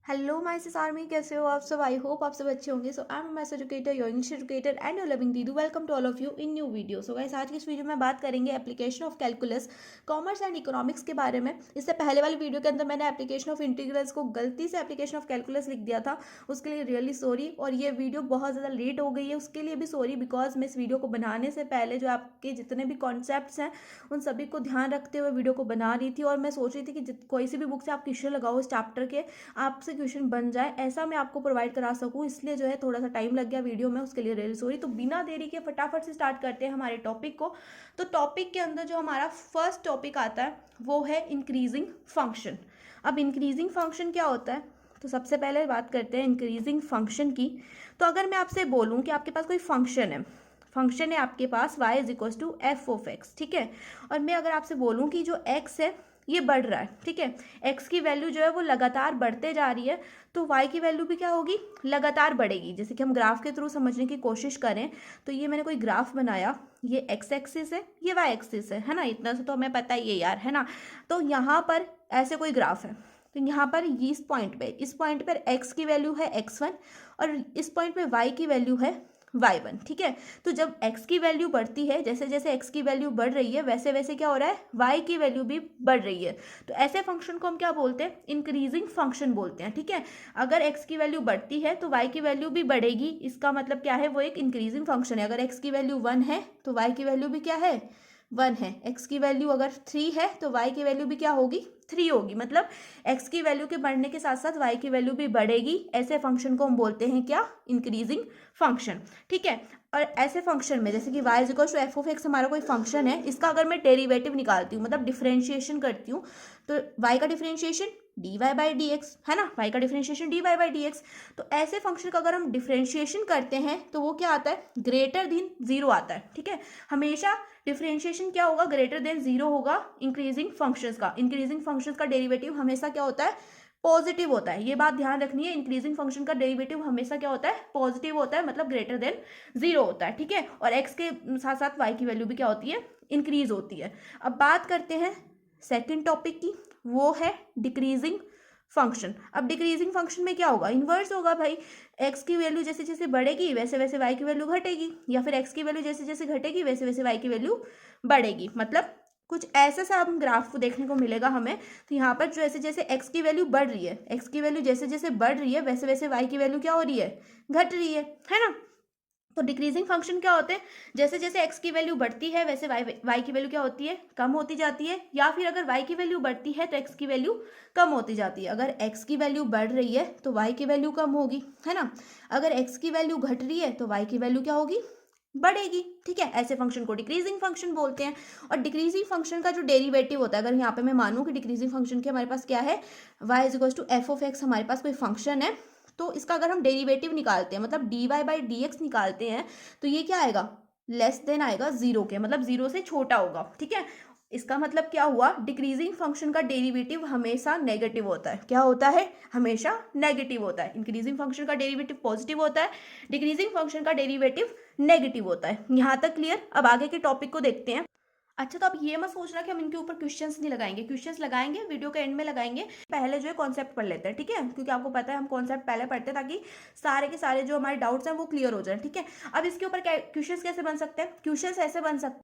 Hello my sis army, कैसे हो आप सब? आई होप आप सब अच्छे होंगे। So I am maths educator, your English educator and your loving दीदू। Welcome to all of you in new video. So guys, आज की इस वीडियो में बात करेंगे application of calculus, commerce and economics के बारे में। इससे पहले वाली वीडियो के अंदर मैंने एप्लीकेशन ऑफ इंटीग्रल्स को गलती से एप्लीकेशन ऑफ कैलकुलस लिख दिया था, उसके लिए रियली सॉरी। और ये वीडियो बहुत ज़्यादा लेट हो गई है, उसके लिए भी सॉरी, बिकॉज मैं इस वीडियो को बनाने से पहले जो आपके जितने भी कॉन्सेप्ट्स हैं उन सभी को ध्यान रखते हुए वीडियो को बना रही थी। और मैं सोच रही थी कि कोई सी भी बुक से आप क्वेश्चन लगाओ इस चैप्टर के, आपसे क्वेश्चन बन जाए, ऐसा मैं आपको प्रोवाइड करा सकूं। इसलिए जो है थोड़ा सा टाइम लग गया वीडियो में, उसके लिए रियली सॉरी। तो बिना देरी के फटाफट से स्टार्ट करते हैं हमारे टॉपिक को। तो टॉपिक के अंदर जो हमारा फर्स्ट टॉपिक आता है वो है इंक्रीजिंग फंक्शन। अब इंक्रीजिंग फंक्शन क्या होता है, तो सबसे पहले बात करते हैं इंक्रीजिंग फंक्शन की। तो अगर मैं आपसे बोलूं कि आपके पास कोई फंक्शन है आपके पास y is equal to f of x, ठीक है। और मैं अगर आपसे बोलूं कि जो x है ये बढ़ रहा है, ठीक है, x की वैल्यू जो है वो लगातार बढ़ते जा रही है, तो y की वैल्यू भी क्या होगी, लगातार बढ़ेगी। जैसे कि हम ग्राफ के थ्रू समझने की कोशिश करें, तो ये मैंने कोई ग्राफ बनाया, ये x एक्सिस है, ये y एक्सिस है ना, इतना से तो हमें पता ही है यार, है ना। तो यहाँ पर ऐसे कोई ग्राफ है, तो यहाँ पर इस पॉइंट पर x की वैल्यू है x1 और इस पॉइंट पे y की वैल्यू है y1, ठीक है। तो जब x की वैल्यू बढ़ती है, जैसे जैसे x की वैल्यू बढ़ रही है वैसे वैसे क्या हो रहा है, y की वैल्यू भी बढ़ रही है। तो ऐसे फंक्शन को हम क्या बोलते हैं, इंक्रीजिंग फंक्शन बोलते हैं, ठीक है। अगर x की वैल्यू बढ़ती है तो y की वैल्यू भी बढ़ेगी, इसका मतलब क्या है, वो एक इंक्रीजिंग फंक्शन है। अगर x की वैल्यू 1 है तो y की वैल्यू भी क्या है, 1 है। x की वैल्यू अगर 3 है तो y की वैल्यू भी क्या होगी, 3 होगी। मतलब x की वैल्यू के बढ़ने के साथ साथ y की वैल्यू भी बढ़ेगी। ऐसे फंक्शन को हम बोलते हैं क्या, इंक्रीजिंग फंक्शन, ठीक है। और ऐसे फंक्शन में जैसे कि y is equal to f of x हमारा कोई फंक्शन है, इसका अगर मैं डेरिवेटिव निकालती हूँ, मतलब डिफरेंशिएशन करती हूँ, तो y का differentiation d y by d x है ना, y का differentiation d y by d x. तो ऐसे फंक्शन का अगर हम डिफरेंशिएशन करते हैं तो वो क्या आता है, ग्रेटर देन जीरो आता है, ठीक है। हमेशा डिफरेंशिएशन क्या होगा, ग्रेटर देन जीरो होगा इंक्रीजिंग फंक्शंस का। इंक्रीजिंग फंक्शंस का डेरिवेटिव हमेशा क्या होता है, पॉजिटिव होता है। ये बात ध्यान रखनी है, इंक्रीजिंग फंक्शन का डेरिवेटिव हमेशा क्या होता है, पॉजिटिव होता है, मतलब ग्रेटर देन जीरो होता है, ठीक है। और एक्स के साथ साथ वाई की वैल्यू भी क्या होती है, इंक्रीज होती है। अब बात करते हैं सेकेंड टॉपिक की, वो है डिक्रीजिंग फंक्शन। अब डिक्रीजिंग फंक्शन में क्या होगा, इन्वर्स होगा भाई। एक्स की वैल्यू जैसे जैसे बढ़ेगी वैसे वैसे वाई की वैल्यू घटेगी, या फिर एक्स की वैल्यू जैसे जैसे घटेगी वैसे वैसे वाई की वैल्यू बढ़ेगी। मतलब कुछ ऐसा सा हम ग्राफ को देखने को मिलेगा हमें। तो यहाँ पर जैसे जैसे एक्स की वैल्यू बढ़ रही है, एक्स की वैल्यू जैसे जैसे बढ़ रही है वैसे वैसे वाई की वैल्यू क्या हो रही है, घट रही है ना। तो डिक्रीजिंग फंक्शन क्या होते हैं, जैसे जैसे x की वैल्यू बढ़ती है वैसे y की वैल्यू क्या होती है, कम होती जाती है। या फिर अगर y की वैल्यू बढ़ती है तो x की वैल्यू कम होती जाती है। अगर x की वैल्यू बढ़ रही है तो y की वैल्यू कम होगी, है ना। अगर x की वैल्यू घट रही है तो y की वैल्यू क्या होगी, बढ़ेगी, ठीक है। ऐसे फंक्शन को डिक्रीजिंग फंक्शन बोलते हैं। और डिक्रीजिंग फंक्शन का जो डेरिवेटिव होता है, अगर यहाँ पे मैं मानूँ कि डिक्रीजिंग फंक्शन के हमारे पास क्या है, y is equal to f of x हमारे पास कोई फंक्शन है, तो इसका अगर हम डेरिवेटिव निकालते हैं, मतलब d y by d x निकालते हैं, तो ये क्या आएगा, लेस देन आएगा जीरो के, मतलब जीरो से छोटा होगा, ठीक है। इसका मतलब क्या हुआ, डिक्रीजिंग फंक्शन का डेरिवेटिव हमेशा नेगेटिव होता है। क्या होता है, हमेशा नेगेटिव होता है। इंक्रीजिंग फंक्शन का डेरिवेटिव पॉजिटिव होता है, डिक्रीजिंग फंक्शन का डेरिवेटिव नेगेटिव होता है। यहाँ तक क्लियर। अब आगे के टॉपिक को देखते हैं। अच्छा, तो आप ये मत सोचना कि हम इनके ऊपर क्वेश्चंस नहीं लगाएंगे, क्वेश्चंस लगाएंगे, वीडियो के एंड में लगाएंगे। पहले जो है कॉन्सेप्ट पढ़ लेते हैं, ठीक है, क्योंकि आपको पता है हम कॉन्सेप्ट पहले पढ़ते हैं ताकि सारे के सारे जो हमारे डाउट्स हैं वो क्लियर हो जाए, ठीक है। अब इसके ऊपर क्वेश्चंस कैसे बन सकते हैं, क्वेश्चंस ऐसे बन सकते हैं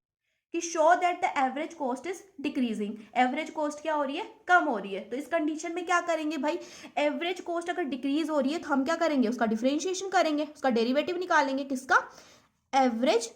कि show that the average cost is decreasing. Average cost क्या हो रही है, कम हो रही है। तो इस कंडीशन में क्या करेंगे भाई, एवरेज कॉस्ट अगर डिक्रीज हो रही है तो हम क्या करेंगे, उसका डिफरेंशिएशन करेंगे, उसका डेरिवेटिव निकालेंगे, किसका, एवरेज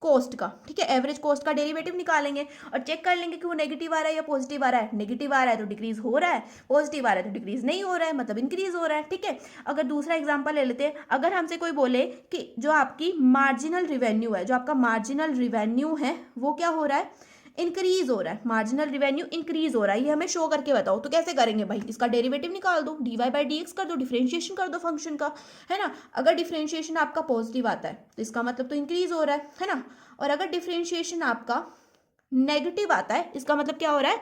कॉस्ट का, ठीक है। एवरेज कॉस्ट का डेरिवेटिव निकालेंगे और चेक कर लेंगे कि वो नेगेटिव आ रहा है या पॉजिटिव आ रहा है। नेगेटिव आ रहा है तो डिक्रीज हो रहा है, पॉजिटिव आ रहा है तो डिक्रीज नहीं हो रहा है, मतलब इंक्रीज हो रहा है, ठीक है। अगर दूसरा एग्जांपल ले लेते हैं, अगर हमसे कोई बोले कि जो आपकी मार्जिनल रिवेन्यू है, जो आपका मार्जिनल रिवेन्यू है वो क्या हो रहा है, इंक्रीज हो रहा है, मार्जिनल रिवेन्यू इंक्रीज हो रहा है, ये हमें शो करके बताओ। तो कैसे करेंगे भाई, इसका डेरिवेटिव निकाल दो, d y by d x कर दो, डिफरेंशिएशन कर दो फंक्शन का, है ना। अगर डिफरेंशिएशन आपका पॉजिटिव आता है तो इसका मतलब तो इंक्रीज हो रहा है ना। और अगर डिफरेंशिएशन आपका नेगेटिव आता है इसका मतलब क्या हो रहा है,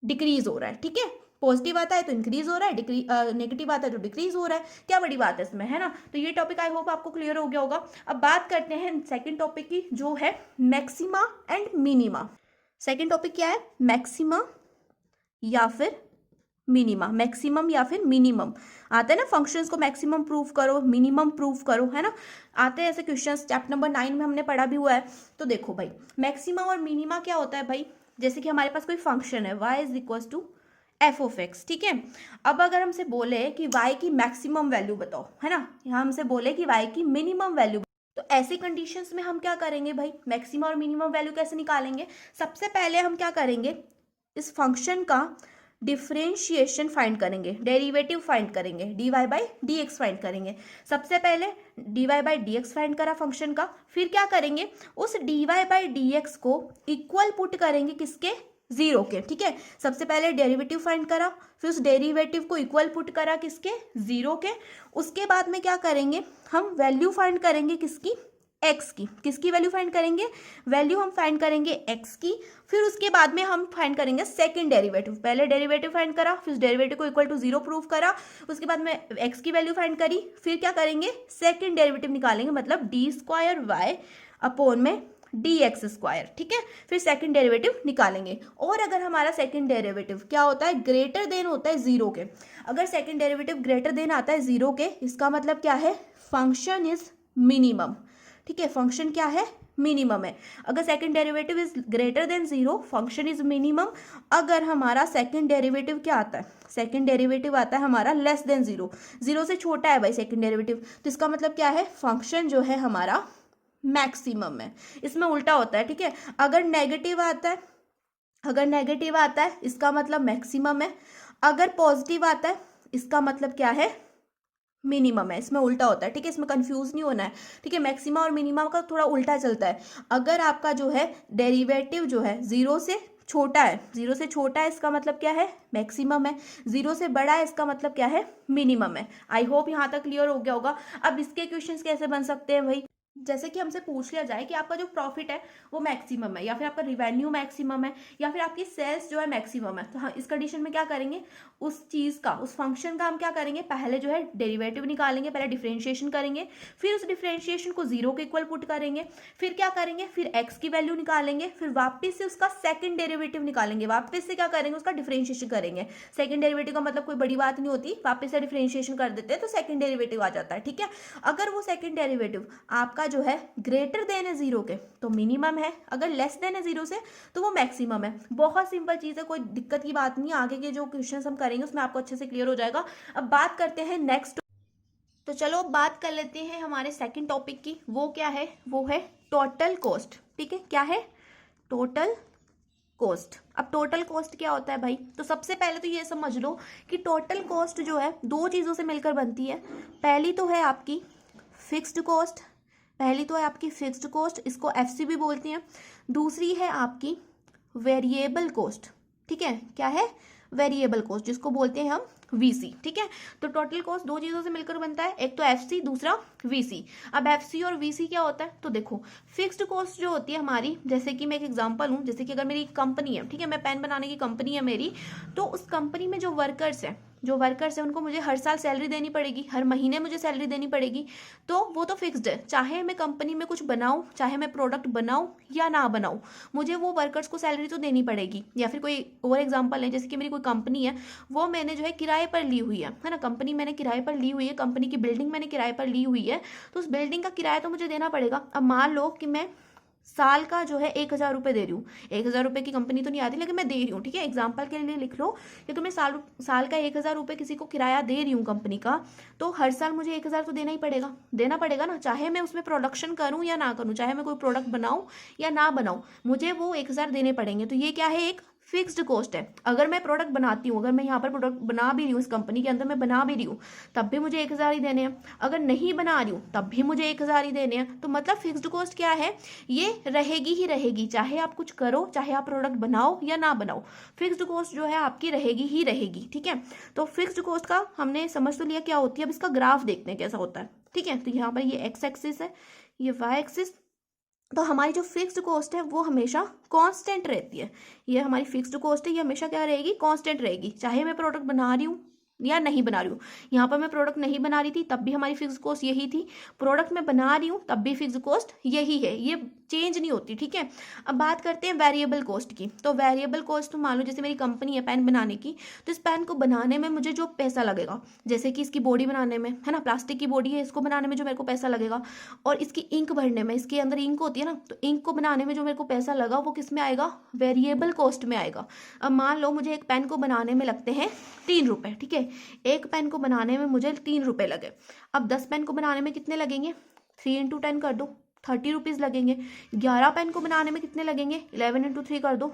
डिक्रीज हो रहा है, ठीक है। पॉजिटिव आता है तो इंक्रीज हो रहा है, नेगेटिव आता है तो डिक्रीज हो रहा है। क्या बड़ी बात है इसमें, है ना। तो ये टॉपिक आई होप आपको क्लियर हो गया होगा। अब बात करते हैं सेकंड टॉपिक की, जो है maxima and minima. Second topic क्या है, मैक्सिमा या फिर मिनिमा, मैक्सिमम या फिर मिनिमम आता है ना, फंक्शंस को मैक्सिमम प्रूव करो, मिनिमम प्रूव करो, है ना, आते हैं ऐसे क्वेश्चंस, चैप्टर नंबर 9 में हमने पढ़ा भी हुआ है। तो देखो भाई, मैक्सिमम और मिनिमा क्या होता है भाई, जैसे कि हमारे पास कोई फंक्शन है y is equal to f of x, ठीक है। अब अगर हमसे बोले कि y की मैक्सिमम वैल्यू बताओ, है ना, यहाँ हमसे बोले कि y की मिनिमम वैल्यू, तो ऐसी कंडीशंस में हम क्या करेंगे भाई, मैक्सिमम और मिनिमम वैल्यू कैसे निकालेंगे। सबसे पहले हम क्या करेंगे, इस फंक्शन का डिफरेंशिएशन फाइंड करेंगे, डेरिवेटिव फाइंड करेंगे, dy by d x find करेंगे। सबसे पहले dy by d x find करा फंक्शन का, फिर क्या करेंगे, उस dy बाई डी एक्स को इक्वल पुट करेंगे किसके, जीरो के, ठीक है। सबसे पहले डेरिवेटिव फाइंड करा, फिर उस डेरिवेटिव को इक्वल पुट करा किसके, जीरो के। उसके बाद में क्या करेंगे, हम वैल्यू फाइंड करेंगे किसकी, एक्स की। किसकी वैल्यू फाइंड करेंगे, वैल्यू हम फाइंड करेंगे एक्स की। फिर उसके बाद में हम फाइंड करेंगे सेकंड डेरिवेटिव, पहले डेरिवेटिव फाइंड करा, फिर डेरिवेटिव को इक्वल टू जीरो प्रूव करा, उसके बाद में एक्स की वैल्यू फाइंड करी, फिर क्या करेंगे, सेकंड डेरिवेटिव निकालेंगे, मतलब डी स्क्वायर वाई अपॉन में डी एक्स स्क्वायर, ठीक है। फिर सेकंड डेरिवेटिव निकालेंगे। और अगर हमारा सेकंड डेरिवेटिव क्या होता है, ग्रेटर देन होता है जीरो के, अगर सेकंड डेरिवेटिव ग्रेटर देन आता है जीरो के, इसका मतलब क्या है, फंक्शन इज मिनिमम, ठीक है, फंक्शन क्या है, मिनिमम है। अगर second derivative is greater than zero, function is minimum. अगर हमारा सेकंड डेरिवेटिव क्या आता है, सेकंड डेरिवेटिव आता है हमारा लेस देन जीरो, जीरो से छोटा है भाई सेकंड डेरिवेटिव, तो इसका मतलब क्या है, फंक्शन जो है हमारा मैक्सिमम है। इसमें उल्टा होता है, ठीक है, अगर नेगेटिव आता है, अगर नेगेटिव आता है इसका मतलब मैक्सिमम है, अगर पॉजिटिव आता है इसका मतलब क्या है, मिनिमम है। इसमें उल्टा होता है, ठीक है, इसमें कंफ्यूज नहीं होना है, ठीक है। मैक्सिमम और मिनिमम का थोड़ा उल्टा चलता है। अगर आपका जो है डेरिवेटिव जो है जीरो से छोटा है, जीरो से छोटा है इसका मतलब क्या है, मैक्सिमम है, जीरो से बड़ा है इसका मतलब क्या है, मिनिमम है। आई होप यहाँ तक क्लियर हो गया होगा। अब इसके क्वेश्चंस कैसे बन सकते हैं भाई, जैसे कि हमसे पूछ लिया जाए कि आपका जो प्रॉफिट है वो मैक्सिमम है, या फिर आपका रिवेन्यू मैक्सिमम है, या फिर आपकी सेल्स जो है मैक्सिमम है, तो हाँ इस कंडीशन में क्या करेंगे, उस चीज़ का, उस फंक्शन का हम क्या करेंगे, पहले जो है डेरिवेटिव निकालेंगे, पहले डिफरेंशिएशन करेंगे, फिर उस डिफरेंशिएशन को जीरो के इक्वल पुट करेंगे, फिर क्या करेंगे, फिर एक्स की वैल्यू निकालेंगे, फिर वापस से उसका सेकंड डेरिवेटिव निकालेंगे, वापस से क्या करेंगे, उसका डिफरेंशिएशन करेंगे। सेकंड डेरिवेटिव का मतलब कोई बड़ी बात नहीं होती, वापस से डिफरेंशिएशन कर देते हैं तो सेकंड डेरिवेटिव आ जाता है, ठीक है। अगर वो सेकंड डेरिवेटिव आपका जो है ग्रेटर देन है जीरो के तो मिनिमम है, अगर लेस देन है जीरो से तो वो मैक्सिमम है। बहुत सिंपल चीज़ है, कोई दिक्कत की बात नहीं है, आगे के जो क्वेश्चंस हम करेंगे उसमें आपको अच्छे से क्लियर हो जाएगा। अब बात करते हैं नेक्स्ट, तो चलो अब बात कर लेते हैं हमारे सेकंड टॉपिक की। वो क्या है, वो है टोटल कॉस्ट, ठीक है। क्या है, टोटल कॉस्ट। अब टोटल कॉस्ट क्या होता है भाई, तो सबसे पहले तो ये समझ लो कि टोटल कॉस्ट जो है दो चीज़ों से मिलकर बनती है। पहली तो है आपकी फिक्स्ड कॉस्ट, पहली तो है आपकी फिक्स्ड कॉस्ट, इसको एफसी भी बोलते हैं। दूसरी है आपकी वेरिएबल कॉस्ट, ठीक है। क्या है, वेरिएबल कॉस्ट, जिसको बोलते हैं हम वीसी, ठीक है। तो टोटल कॉस्ट दो चीज़ों से मिलकर बनता है, एक तो एफसी, दूसरा वीसी। अब एफसी और वीसी क्या होता है, तो देखो फिक्स्ड कॉस्ट जो होती है हमारी, जैसे कि मैं एक एग्जांपल हूँ, जैसे कि अगर मेरी कंपनी है, ठीक है, मैं पेन बनाने की कंपनी है मेरी, तो उस कंपनी में जो वर्कर्स हैं, उनको मुझे हर साल सैलरी देनी पड़ेगी, हर महीने मुझे सैलरी देनी पड़ेगी, तो वो तो फिक्स्ड है। चाहे मैं कंपनी में कुछ बनाऊं, चाहे मैं प्रोडक्ट बनाऊं या ना बनाऊं, मुझे वो वर्कर्स को सैलरी तो देनी पड़ेगी। या फिर कोई और एग्जांपल है, जैसे कि मेरी कोई कंपनी है, वो मैंने जो है किराए पर ली हुई है ना, कंपनी मैंने किराए पर ली हुई है, कंपनी की बिल्डिंग मैंने किराए पर ली हुई है, तो उस बिल्डिंग का किराया तो मुझे देना पड़ेगा। अब मान लो कि मैं साल का जो है 1,000 रुपये दे रही हूँ, 1,000 रुपये की कंपनी तो नहीं आती, लेकिन मैं दे रही हूँ, ठीक है, एग्जाम्पल के लिए लिख लो कि मैं साल का 1,000 रुपये किसी को किराया दे रही हूँ कंपनी का, तो हर साल मुझे 1,000 तो देना पड़ेगा ना, चाहे मैं उसमें प्रोडक्शन करूँ या ना करूँ, चाहे मैं कोई प्रोडक्ट बनाऊँ या ना बनाऊँ, मुझे वो 1,000 देने पड़ेंगे। तो ये क्या है, एक फिक्स्ड कॉस्ट है। अगर मैं प्रोडक्ट बनाती हूँ, अगर मैं यहाँ पर प्रोडक्ट बना भी रही हूँ, इस कंपनी के अंदर मैं बना भी रही हूँ, तब भी मुझे 1,000 ही देने हैं, अगर नहीं बना रही हूँ तब भी मुझे 1,000 ही देने हैं। तो मतलब फिक्स्ड कॉस्ट क्या है, ये रहेगी ही रहेगी, चाहे आप कुछ करो, चाहे आप प्रोडक्ट बनाओ या ना बनाओ, फिक्स्ड कॉस्ट जो है आपकी रहेगी ही रहेगी, ठीक है। तो फिक्स्ड कॉस्ट का हमने समझ तो लिया क्या होती है। अब इसका ग्राफ देखते हैं कैसा होता है, ठीक है। तो यहाँ पर ये एक्स एक्सिस है, ये वाई एक्सिस, तो हमारी जो फिक्स्ड कॉस्ट है वो हमेशा कांस्टेंट रहती है। ये हमारी फिक्स्ड कॉस्ट है, ये हमेशा क्या रहेगी, कांस्टेंट रहेगी, चाहे मैं प्रोडक्ट बना रही हूँ या नहीं बना रही हूँ। यहाँ पर मैं प्रोडक्ट नहीं बना रही थी तब भी हमारी फिक्स्ड कॉस्ट यही थी, प्रोडक्ट मैं बना रही हूँ तब भी फिक्स्ड कॉस्ट यही है। ये चेंज नहीं होती, ठीक है। अब बात करते हैं वेरिएबल कॉस्ट की। तो वेरिएबल कॉस्ट, तो मान लो जैसे मेरी कंपनी है पेन बनाने की, तो इस पेन को बनाने में मुझे जो पैसा लगेगा, जैसे कि इसकी बॉडी बनाने में, है ना, प्लास्टिक की बॉडी है, इसको बनाने में जो मेरे को पैसा लगेगा, और इसकी इंक भरने में, इसके अंदर इंक होती है ना, तो इंक को बनाने में जो मेरे को पैसा लगा वो किस में आएगा, वेरिएबल कॉस्ट में आएगा। अब मान लो मुझे एक पेन को बनाने में लगते हैं 3 रुपये, ठीक है, एक पेन को बनाने में मुझे 3 रुपये लगे। अब 10 पेन को बनाने में कितने लगेंगे, 3 इंटू 10 कर दो, 30 रुपीज़ लगेंगे। 11 पेन को बनाने में कितने लगेंगे, 11 इंटू 3 कर दो,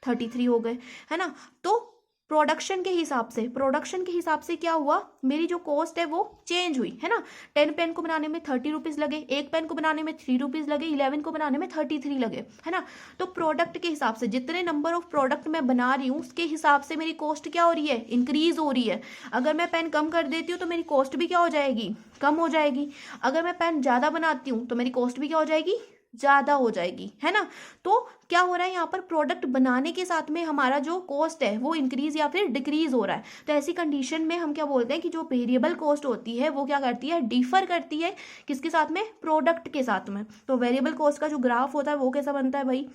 33 हो गए, है ना। तो प्रोडक्शन के हिसाब से क्या हुआ, मेरी जो कॉस्ट है वो चेंज हुई, है ना। 10 पेन को बनाने में 30 रुपीज़ लगे, एक पेन को बनाने में 3 रुपीज़ लगे, 11 को बनाने में 33 लगे, है ना। तो प्रोडक्ट के हिसाब से, जितने नंबर ऑफ प्रोडक्ट मैं बना रही हूँ उसके हिसाब से मेरी कॉस्ट क्या हो रही है, इंक्रीज हो रही है। अगर मैं पेन कम कर देती हूँ तो मेरी कॉस्ट भी क्या हो जाएगी, कम हो जाएगी। अगर मैं पेन ज़्यादा बनाती हूँ तो मेरी कॉस्ट भी क्या हो जाएगी, ज़्यादा हो जाएगी, है ना। तो क्या हो रहा है यहाँ पर, प्रोडक्ट बनाने के साथ में हमारा जो कॉस्ट है वो इंक्रीज या फिर डिक्रीज हो रहा है। तो ऐसी कंडीशन में हम क्या बोलते हैं कि जो वेरिएबल कॉस्ट होती है वो क्या करती है, डिफर करती है किसके साथ में, प्रोडक्ट के साथ में। तो वेरिएबल कॉस्ट का जो ग्राफ होता है वो कैसा बनता है भाई,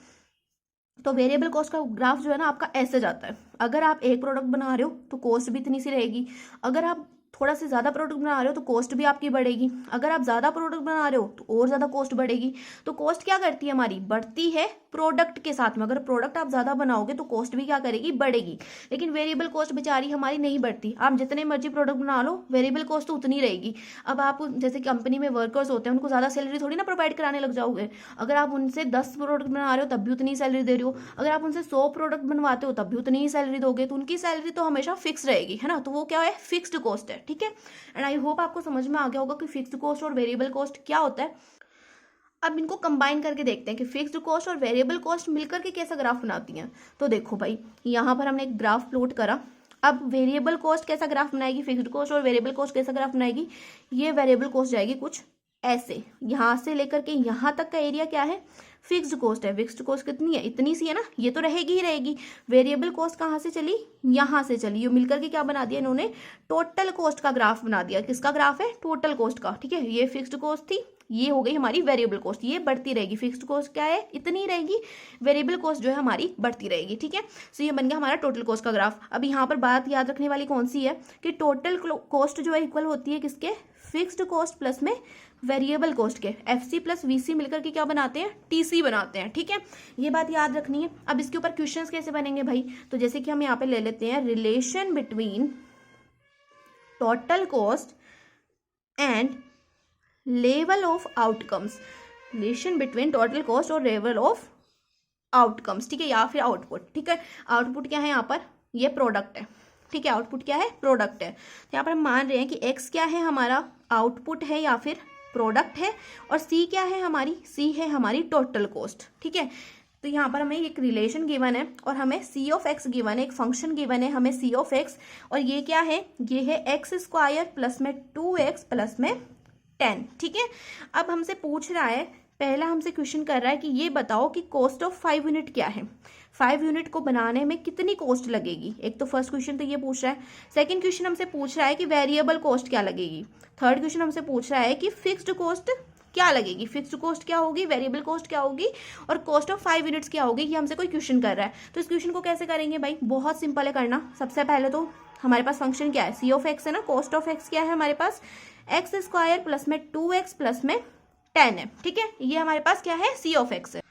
तो वेरिएबल कॉस्ट का ग्राफ जो है ना आपका ऐसे जाता है। अगर आप एक प्रोडक्ट बना रहे हो तो कॉस्ट भी इतनी सी रहेगी, अगर आप थोड़ा सा ज़्यादा प्रोडक्ट बना रहे हो तो कॉस्ट भी आपकी बढ़ेगी, अगर आप ज़्यादा प्रोडक्ट बना रहे हो तो और ज़्यादा कॉस्ट बढ़ेगी। तो कॉस्ट क्या करती है हमारी, बढ़ती है प्रोडक्ट के साथ में। अगर प्रोडक्ट आप ज़्यादा बनाओगे तो कॉस्ट भी क्या करेगी, बढ़ेगी। लेकिन वेरिएबल कॉस्ट बेचारी हमारी नहीं बढ़ती, आप जितने मर्जी प्रोडक्ट बना लो वेरिएबल कॉस्ट तो उतनी रहेगी। अब आप जैसे कंपनी में वर्कर्स होते हैं उनको ज़्यादा सैलरी थोड़ी ना प्रोवाइड कराने लग जाओगे। अगर आप उनसे 10 प्रोडक्ट बना रहे हो तब भी उतनी सैलरी दे रहे हो, अगर आप उनसे 100 प्रोडक्ट बनवाते हो तब भी उतनी ही सैलरी दोगे, तो उनकी सैलरी तो हमेशा फिक्स रहेगी, है ना। तो वो क्या है, फिक्स्ड कॉस्ट है, ठीक है। एंड आई होप आपको समझ में आ गया होगा कि फिक्स्ड कॉस्ट और वेरिएबल कॉस्ट क्या होता है। अब इनको कंबाइन करके देखते हैं कि फिक्स्ड कॉस्ट और वेरिएबल कॉस्ट मिलकर के कैसा ग्राफ बनाती हैं। तो देखो भाई, यहाँ पर हमने एक ग्राफ प्लॉट करा। अब वेरिएबल कॉस्ट कैसा ग्राफ बनाएगी, फिक्स्ड कॉस्ट और वेरिएबल कॉस्ट कैसा ग्राफ बनाएगी। ये वेरिएबल कॉस्ट जाएगी कुछ ऐसे, यहाँ से लेकर के यहाँ तक का एरिया क्या है, फिक्स्ड कॉस्ट है। फिक्स्ड कॉस्ट कितनी है, इतनी सी है ना, ये तो रहेगी ही रहेगी। वेरिएबल कॉस्ट कहाँ से चली, यहाँ से चली। ये मिलकर के क्या बना दिया इन्होंने, टोटल कॉस्ट का ग्राफ बना दिया। किसका ग्राफ है, टोटल कॉस्ट का, ठीक है। ये फिक्स्ड कॉस्ट थी, ये हो गई हमारी वेरिएबल कॉस्ट, ये बढ़ती रहेगी। फिक्स्ड कॉस्ट क्या है, इतनी रहेगी, वेरिएबल कॉस्ट जो है हमारी बढ़ती रहेगी, ठीक है। सो ये बन गया हमारा टोटल कॉस्ट का ग्राफ। अब यहाँ पर बात याद रखने वाली कौन सी है कि टोटल कॉस्ट जो है इक्वल होती है किसके, फिक्स्ड कॉस्ट प्लस में वेरिएबल कॉस्ट के। एफसी प्लस वीसी मिलकर के क्या बनाते हैं, टीसी बनाते हैं, ठीक है। ये बात याद रखनी है। अब इसके ऊपर क्वेश्चंस कैसे बनेंगे भाई, तो जैसे कि हम यहाँ पे ले लेते हैं relation between total cost and level of outcomes. Relation between total cost और लेवल ऑफ आउटकम्स, ठीक है, या फिर आउटपुट, ठीक है। आउटपुट क्या है यहाँ पर, ये प्रोडक्ट है, ठीक है। आउटपुट क्या है, प्रोडक्ट है। तो यहाँ पर हम मान रहे हैं कि एक्स क्या है हमारा, आउटपुट है या फिर प्रोडक्ट है, और सी क्या है हमारी, सी है हमारी टोटल कॉस्ट, ठीक है। तो यहाँ पर हमें एक रिलेशन गिवन है और हमें सी ऑफ एक्स गिवन है, एक फंक्शन गिवन है हमें सी ऑफ एक्स, और ये क्या है, ये है एक्स स्क्वायर प्लस में 2x प्लस में 10, ठीक है। अब हमसे पूछ रहा है, पहला हमसे क्वेश्चन कर रहा है कि ये बताओ कि कॉस्ट ऑफ 5 यूनिट क्या है, 5 यूनिट को बनाने में कितनी कॉस्ट लगेगी। एक तो फर्स्ट क्वेश्चन तो ये पूछ रहा है। सेकंड क्वेश्चन हमसे पूछ रहा है कि वेरिएबल कॉस्ट क्या लगेगी। थर्ड क्वेश्चन हमसे पूछ रहा है कि फिक्स्ड कॉस्ट क्या लगेगी, फिक्स्ड कॉस्ट क्या होगी, वेरिएबल कॉस्ट क्या होगी, और कॉस्ट ऑफ 5 यूनिट्स क्या होगी। ये हमसे कोई क्वेश्चन कर रहा है। तो इस क्वेश्चन को कैसे करेंगे भाई, बहुत सिंपल है करना। सबसे पहले तो हमारे पास फंक्शन क्या है, सी ऑफ एक्स है ना, कॉस्ट ऑफ एक्स क्या है हमारे पास, एक्स स्क्वायर प्लस में 2x प्लस में 10 है, ठीक है। ये हमारे पास क्या है, सी ऑफ एक्स है।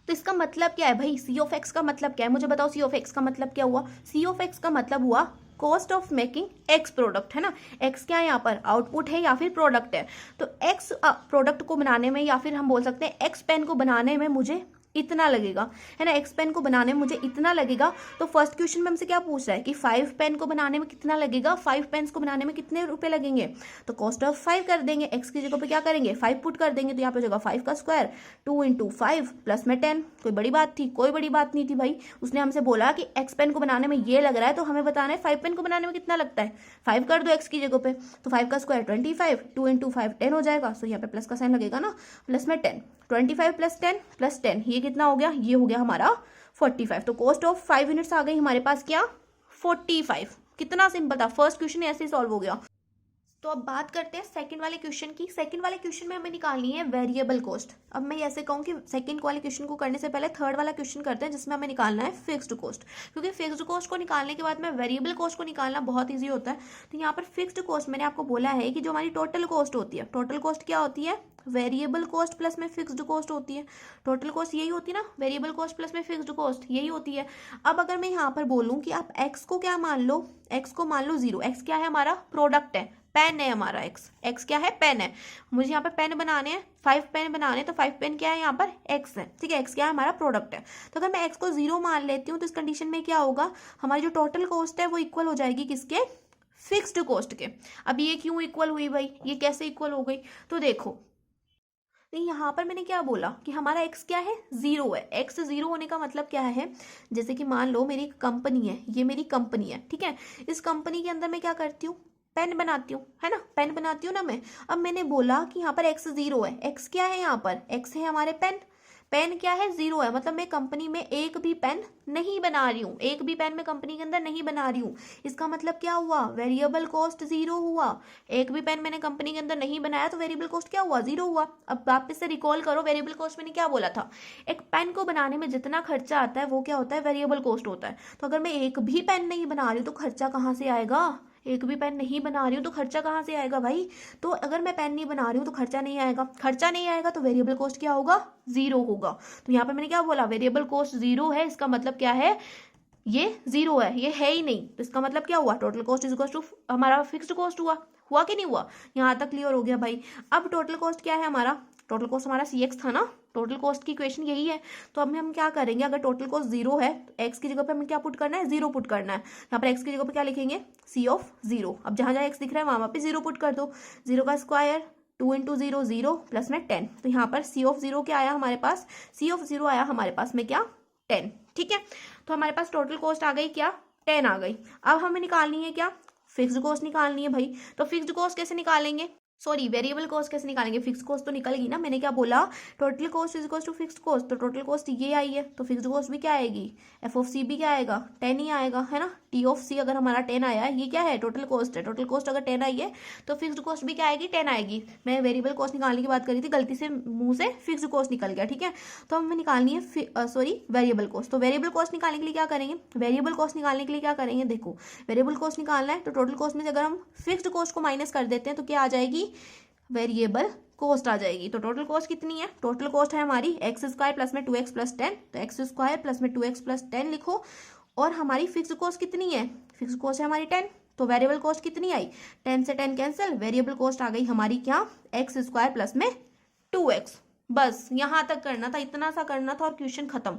तो इसका मतलब क्या है भाई, सी ऑफ एक्स का मतलब क्या है, मुझे बताओ। सी ऑफ एक्स का मतलब क्या हुआ, सी ऑफ एक्स का मतलब हुआ cost of making x product, है ना। एक्स क्या है यहाँ पर, आउटपुट है या फिर प्रोडक्ट है। तो एक्स प्रोडक्ट को बनाने में, या फिर हम बोल सकते हैं एक्स पेन को बनाने में मुझे इतना लगेगा, है ना। एक्स पेन को बनाने में मुझे इतना लगेगा। तो फर्स्ट क्वेश्चन में हमसे क्या पूछ रहा है कि 5 पेन को बनाने में कितना लगेगा, 5 पेन्स को बनाने में कितने रुपए लगेंगे। तो कॉस्ट ऑफ 5 कर देंगे, एक्स की जगह पे क्या करेंगे, 5 पुट कर देंगे। तो यहाँ पे हो जाएगा 5 का स्क्वायर 2 इंटू 5 प्लस में 10। कोई बड़ी बात थी, कोई बड़ी बात नहीं थी भाई। उसने हमसे बोला कि एक्स पेन को बनाने में ये लग रहा है, तो हमें बताना है 5 पेन को बनाने में कितना लगता है। 5 कर दो एक्स की जगह पे, तो 5 का स्क्वायर 25, 2 इंटू 5 10 हो जाएगा। सो यहाँ पे प्लस का साइन लगेगा ना, प्लस में 10, 25 प्लस 10 प्लस 10, ये कितना हो गया, ये हो गया हमारा 45। तो कॉस्ट ऑफ 5 यूनिट्स आ गई हमारे पास क्या, 45। कितना सिंपल था, फर्स्ट क्वेश्चन ऐसे ही सॉल्व हो गया। तो अब बात करते हैं सेकंड वाले क्वेश्चन की। सेकंड वाले क्वेश्चन में हमें निकालनी है वेरिएबल कॉस्ट। अब मैं ऐसे कहूँ कि सेकंड वाले क्वेश्चन को करने से पहले थर्ड वाला क्वेश्चन करते हैं जिसमें हमें निकालना है फिक्स्ड कॉस्ट, क्योंकि फिक्स्ड कॉस्ट को निकालने के बाद में वेरिएबल कॉस्ट को निकालना बहुत ईजी होता है। तो यहाँ पर फिक्स्ड कॉस्ट मैंने आपको बोला है कि जो हमारी टोटल कॉस्ट होती है, टोटल कॉस्ट क्या होती है, वेरिएबल कॉस्ट प्लस में फिक्स्ड कॉस्ट होती है। टोटल कॉस्ट यही होती है ना, वेरिएबल कॉस्ट प्लस में फिक्स्ड कॉस्ट यही होती है। अब अगर मैं यहाँ पर बोलूँ कि आप एक्स को क्या मान लो, एक्स को मान लो 0, एक्स क्या है हमारा, प्रोडक्ट है, पेन है हमारा, एक्स क्या है, पेन है। मुझे यहाँ पर पेन बनाने हैं, 5 पेन बनाने हैं, तो 5 पेन क्या है यहाँ पर, एक्स है, ठीक है, एक्स क्या है हमारा, प्रोडक्ट है। तो अगर मैं एक्स को 0 मान लेती हूँ तो इस कंडीशन में क्या होगा, हमारी जो टोटल कॉस्ट है वो इक्वल हो जाएगी किसके, फिक्स्ड कॉस्ट के। अब ये क्यों इक्वल हुई भाई, ये कैसे इक्वल हो गई, तो देखो यहाँ पर मैंने क्या बोला कि हमारा एक्स क्या है, 0 है। एक्स 0 होने का मतलब क्या है, जैसे कि मान लो मेरी कंपनी है, ये मेरी कंपनी है, ठीक है, इस कंपनी के अंदर मैं क्या करती हूँ, पेन बनाती हूँ, है ना, पेन बनाती हूँ ना मैं। अब मैंने बोला कि यहाँ पर एक्स 0 है, एक्स क्या है यहाँ पर, एक्स है हमारे पेन, पेन क्या है, 0 है, मतलब मैं कंपनी में एक भी पेन नहीं बना रही हूँ, एक भी पेन मैं कंपनी के अंदर नहीं बना रही हूँ। इसका मतलब क्या हुआ, वेरिएबल कॉस्ट 0 हुआ। एक भी पेन मैंने कंपनी के अंदर नहीं बनाया तो वेरिएबल कॉस्ट क्या हुआ, 0 हुआ। अब वापस से रिकॉल करो, वेरिएबल कॉस्ट मैंने क्या बोला था, एक पेन को बनाने में जितना खर्चा आता है वो क्या होता है, वेरिएबल कॉस्ट होता है। तो अगर मैं एक भी पेन नहीं बना रही हूँ तो खर्चा कहाँ से आएगा, एक भी पेन नहीं बना रही हूँ तो खर्चा कहाँ से आएगा भाई। तो अगर मैं पेन नहीं बना रही हूँ तो खर्चा नहीं आएगा, खर्चा नहीं आएगा तो वेरिएबल कॉस्ट क्या होगा, 0 होगा। तो यहाँ पे मैंने क्या बोला, वेरिएबल कॉस्ट 0 है, इसका मतलब क्या है, ये 0 है, ये है ही नहीं, तो इसका मतलब क्या हुआ, total cost is equal to हमारा फिक्स्ड कॉस्ट हुआ कि नहीं हुआ, यहाँ तक क्लियर हो गया भाई। अब टोटल कॉस्ट क्या है हमारा, टोटल कॉस्ट हमारा CX था ना, टोटल कॉस्ट की इक्वेशन यही है। तो अब हम क्या करेंगे, अगर टोटल कॉस्ट 0 है तो एक्स की जगह पे हमें क्या पुट करना है, 0 पुट करना है। यहाँ पर एक्स की जगह पे क्या लिखेंगे, C(0). अब जहाँ जहाँ एक्स दिख रहा है वहाँ पे 0 पुट कर दो, 0 का स्क्वायर 2 × 0 0 प्लस में 10। तो यहाँ पर C(0) क्या आया हमारे पास, C(0) आया हमारे पास में क्या, 10, ठीक है। तो हमारे पास टोटल कॉस्ट आ गई क्या, 10 आ गई। अब हमें निकालनी है क्या, फिक्स्ड कॉस्ट निकालनी है भाई। तो फिक्स्ड कॉस्ट कैसे निकालेंगे, सॉरी वेरिएबल कॉस्ट कैसे निकालेंगे, फिक्स्ड कॉस्ट तो निकल गई ना, मैंने क्या बोला, total cost is equal to fixed cost. तो टोटल कॉस्ट ये आई है तो फिक्स्ड कॉस्ट भी क्या आएगी, F(c) भी क्या आएगा, 10 ही आएगा, है ना। T(c) अगर हमारा 10 आया है, ये क्या है, टोटल कॉस्ट है, टोटल कॉस्ट अगर 10 आई है तो फिक्स्ड कॉस्ट भी क्या आएगी, 10 आएगी। मैं वेरिएबल कॉस्ट निकालने की बात करी थी, गलती से मुंह से फिक्स्ड कॉस्ट निकल गया, ठीक है। तो हमें निकालनी है सॉरी वेरिएबल कॉस्ट। तो वेरिएबल कॉस्ट निकालने के लिए क्या करेंगे, वेरिएबल कॉस्ट निकालने के लिए क्या करेंगे, देखो वेरिएबल कॉस्ट निकालना है तो टोटल कॉस्ट में से अगर हम फिक्स्ड कॉस्ट को माइनस कर देते हैं तो क्या आ जाएगी, वेरिएबल कॉस्ट आ जाएगी। तो टोटल कॉस्ट कितनी है, टोटल कॉस्ट है हमारी x² प्लस में 2x प्लस 10, तो x² प्लस में 2x प्लस 10 लिखो। और हमारी फिक्स कॉस्ट कितनी है, फिक्स कॉस्ट है हमारी 10, तो वेरिएबल कॉस्ट कितनी आई, 10 से 10 कैंसिल, वेरिएबल कॉस्ट आ गई हमारी क्या, x² प्लस में 2x। बस यहाँ तक करना था, इतना सा करना था और क्वेश्चन खत्म।